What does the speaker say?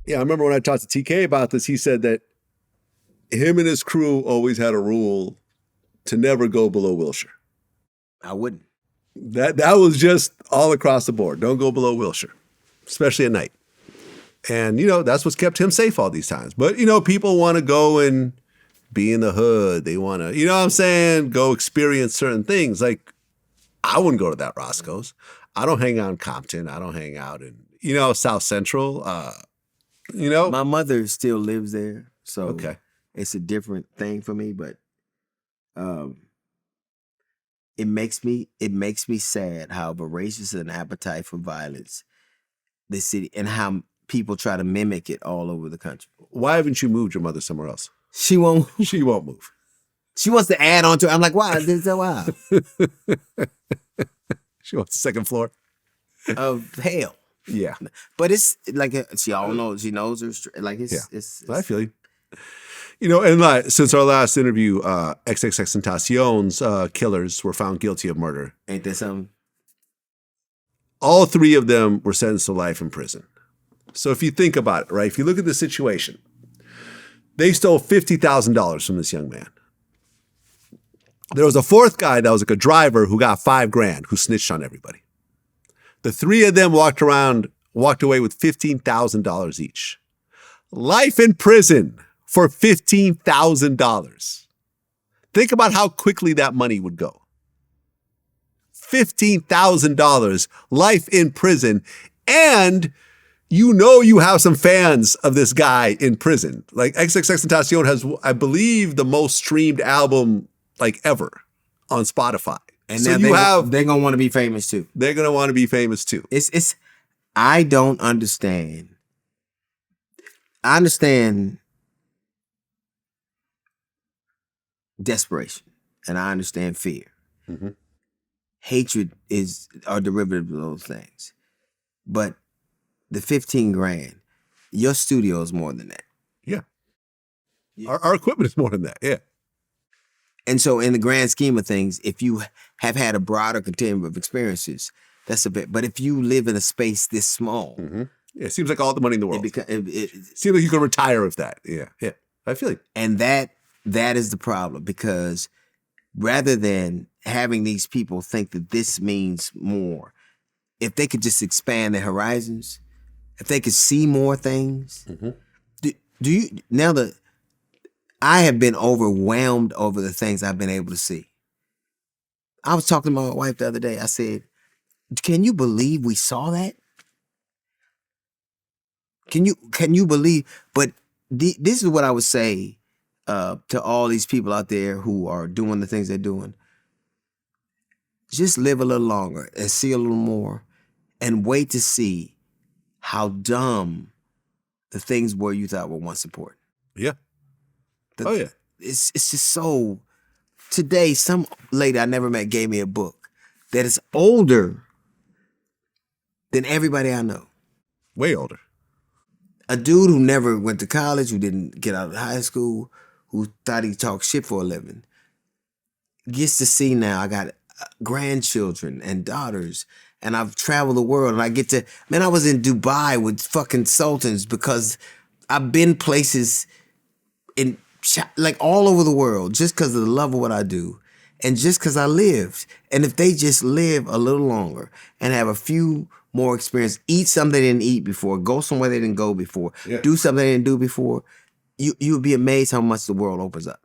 Yeah, I remember when I talked to TK about this, he said that him and his crew always had a rule to never go below Wilshire. I wouldn't. That was just all across the board. Don't go below Wilshire, especially at night. And, that's what's kept him safe all these times. But, people want to go and be in the hood. They want to, what I'm saying, go experience certain things. Like, I wouldn't go to that Roscoe's. I don't hang out in Compton. I don't hang out in, South Central. My mother still lives there. So okay. It's a different thing for me. But it makes me sad how voracious an appetite for violence this city and how people try to mimic it all over the country. Why haven't you moved your mother somewhere else? She won't. She won't move. She wants to add on to it. I'm like, why? This is why. She wants the second floor. Of hell. Yeah. But it's like, she knows her. Like, it's I feel you. And since our last interview, XXXTentacion's killers were found guilty of murder. Ain't that something? All three of them were sentenced to life in prison. So if you think about it, right, if you look at the situation, they stole $50,000 from this young man. There was a fourth guy that was like a driver who got $5,000, who snitched on everybody. The three of them walked away with $15,000 each. Life in prison for $15,000. Think about how quickly that money would go. $15,000, life in prison, and you have some fans of this guy in prison. Like XXXTentacion has, I believe, the most streamed album like ever on Spotify. And so they're gonna want to be famous too. They're gonna want to be famous too. I don't understand. I understand desperation and I understand fear. Mm-hmm. Hatred are derivative of those things. But the $15,000, your studio is more than that. Yeah. Our equipment is more than that. Yeah. And so in the grand scheme of things, if you have had a broader continuum of experiences, that's a bit. But if you live in a space this small. Mm-hmm. Yeah, it seems like all the money in the world. It seems like you can retire with that. Yeah. Yeah. I feel like. And that is the problem, because rather than having these people think that this means more, if they could just expand their horizons, if they could see more things. Mm-hmm. Do you now that I have been overwhelmed over the things I've been able to see. I was talking to my wife the other day. I said, "Can you believe we saw that? Can you believe?" But this is what I would say to all these people out there who are doing the things they're doing. Just live a little longer and see a little more, and wait to see how dumb the things were you thought were once important. Yeah. Yeah. It's just so. Today, some lady I never met gave me a book that is older than everybody I know. Way older. A dude who never went to college, who didn't get out of high school, who thought he talked shit for a living, gets to see now. I got grandchildren and daughters, and I've traveled the world, and I get to, man, I was in Dubai with fucking sultans because I've been places in, like, all over the world just because of the love of what I do and just because I lived. And if they just live a little longer and have a few more experience, eat something they didn't eat before, go somewhere they didn't go before, do something they didn't do before, you would be amazed how much the world opens up.